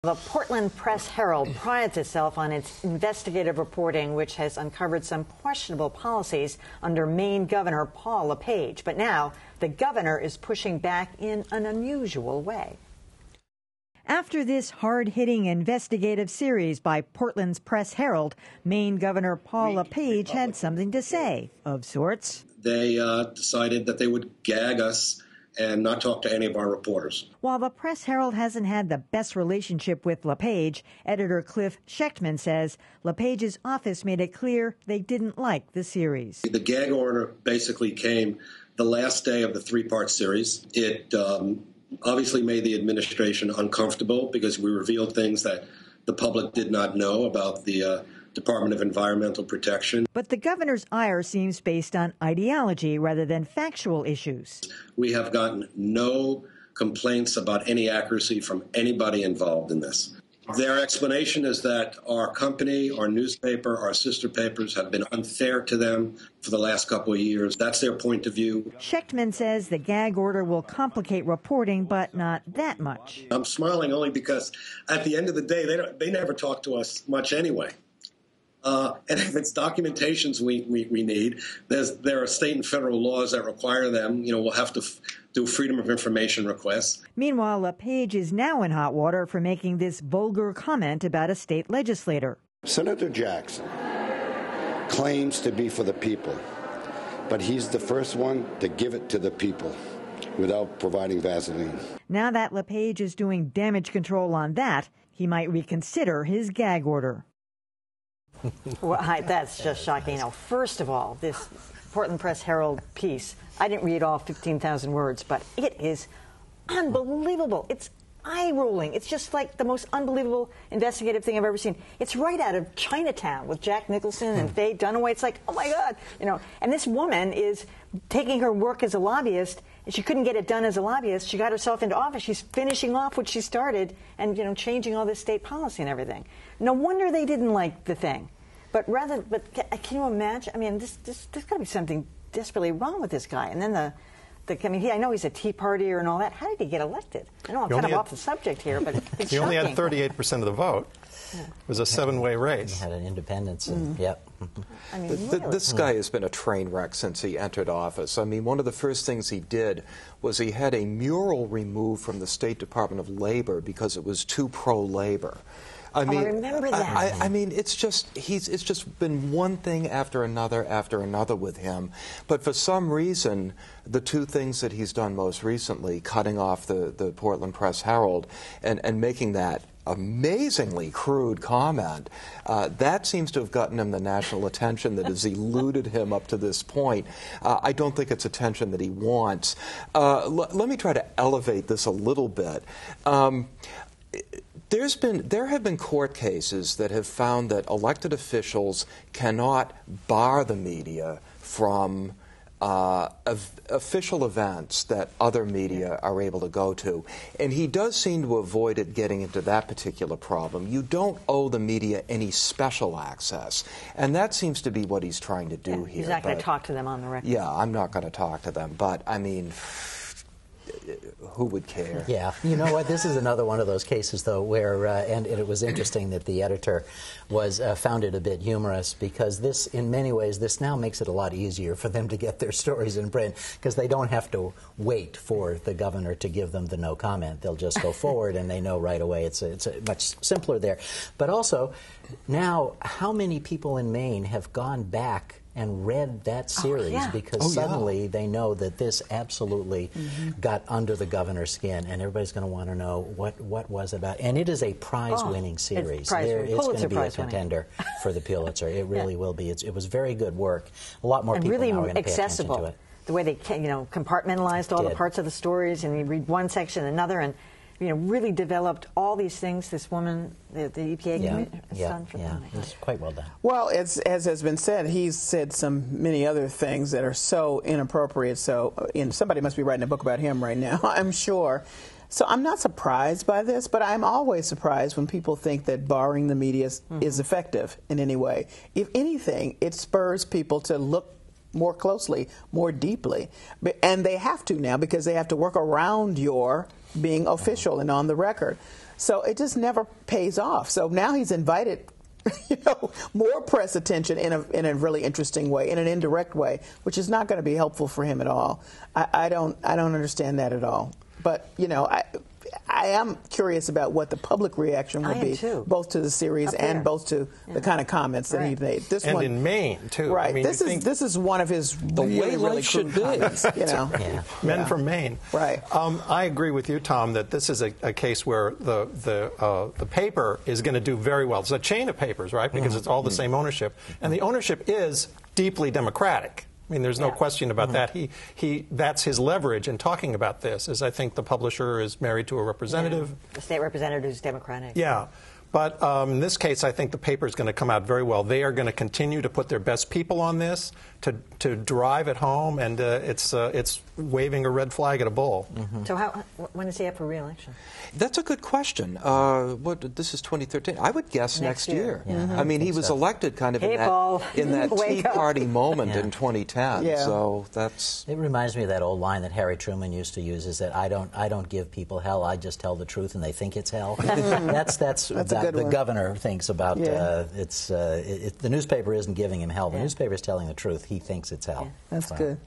The Portland Press Herald prides itself on its investigative reporting, which has uncovered some questionable policies under Maine Governor Paul LePage. But now the governor is pushing back in an unusual way. After this hard-hitting investigative series by Portland's Press Herald, Maine Governor Paul LePage had something to say, of sorts. They decided that they would gag us and not talk to any of our reporters. While the Press Herald hasn't had the best relationship with LePage, editor Cliff Schechtman says LePage's office made it clear they didn't like the series. The gag order basically came the last day of the three-part series. It obviously made the administration uncomfortable because we revealed things that the public did not know about the Department of Environmental Protection. But the governor's ire seems based on ideology rather than factual issues. We have gotten no complaints about any accuracy from anybody involved in this. Their explanation is that our company, our newspaper, our sister papers have been unfair to them for the last couple of years. That's their point of view. Schechtman says the gag order will complicate reporting, but not that much. I'm smiling only because at the end of the day, they never talk to us much anyway. And if it's documentations we need, there are state and federal laws that require them. We'll have to do freedom of information requests. Meanwhile, LePage is now in hot water for making this vulgar comment about a state legislator. Senator Jackson claims to be for the people, but he's the first one to give it to the people without providing Vaseline. Now that LePage is doing damage control on that, he might reconsider his gag order. Well, that's just shocking. First of all, this Portland Press Herald piece, I didn't read all 15,000 words, but it is unbelievable. It's eye-rolling. It's just like the most unbelievable investigative thing I've ever seen. It's right out of Chinatown with Jack Nicholson and Faye Dunaway. It's like, oh my God, And this woman is taking her work as a lobbyist. She couldn't get it done as a lobbyist. She got herself into office. She's finishing off what she started and, changing all this state policy and everything. No wonder they didn't like the thing. But can you imagine? I mean, there's got to be something desperately wrong with this guy. And then I know he's a Tea Partier and all that. How did he get elected? I know I'm kind of off the subject here, but it's he only had 38% of the vote. It was a seven-way race. He had an independence. And, yep. I mean, really. This guy has been a train wreck since he entered office. I mean, one of the first things he did was he had a mural removed from the State Department of Labor because it was too pro-labor. I remember that. I mean, it's just been one thing after another with him. But for some reason, the two things that he's done most recently, cutting off the Portland Press Herald and making that amazingly crude comment, that seems to have gotten him the national attention that has eluded him up to this point. I don't think it's attention that he wants. Let me try to elevate this a little bit. There have been court cases that have found that elected officials cannot bar the media from official events that other media are able to go to. And he does seem to avoid it getting into that particular problem. You don't owe the media any special access. And that seems to be what he's trying to do here. He's not going to talk to them on the record. Yeah, I'm not going to talk to them. But, I mean, who would care? Yeah. You know what? This is another one of those cases, though, where, and it was interesting that the editor found it a bit humorous because this, in many ways, this now makes it a lot easier for them to get their stories in print because they don't have to wait for the governor to give them the no comment. They'll just go forward and they know right away. It's much simpler there. But also, now, how many people in Maine have gone back and read that series because suddenly they know that this absolutely got under the governor's skin, and everybody's going to want to know what was it about. And it is a prize-winning series. It's going to be a contender for the Pulitzer. It really will be. It was very good work. A lot more people really now are going to pay attention accessible. to it. The way they compartmentalized all the parts of the stories, and you read one section, another, and really developed all these things. This woman, the EPA has done for them. It's quite well done. Well, as has been said, he's said many other things that are so inappropriate. So, somebody must be writing a book about him right now, I'm sure. So I'm not surprised by this, but I'm always surprised when people think that barring the media is effective in any way. If anything, it spurs people to look more closely, more deeply. And they have to now because they have to work around your being official and on the record. So it just never pays off. So now he's invited more press attention in a really interesting way, in an indirect way, which is not going to be helpful for him at all. I don't understand that at all. But I am curious about what the public reaction will be, both to the series and both to the kind of comments that he made. This and one, in Maine too. Right. I mean, this is one of his really crude comments. Men from Maine. Right. I agree with you, Tom, that this is a case where the paper is going to do very well. It's a chain of papers, right? Because it's all the same ownership, and the ownership is deeply Democratic. I mean, there's no question about that. That's his leverage in talking about this, is I think the publisher is married to a representative. The state representative is Democratic. Yeah. But in this case, I think the paper is going to come out very well. They are going to continue to put their best people on this to drive it home, and it's waving a red flag at a bull. So when is he up for re-election? That's a good question. This is 2013. I would guess next year. I mean, he was elected kind of in that Tea Party moment in 2010. Yeah. So that's. It reminds me of that old line that Harry Truman used to use: is that I don't give people hell. I just tell the truth, and they think it's hell. That's the governor thinks about. The newspaper isn't giving him hell. The newspaper is telling the truth. He thinks it's hell. That's good.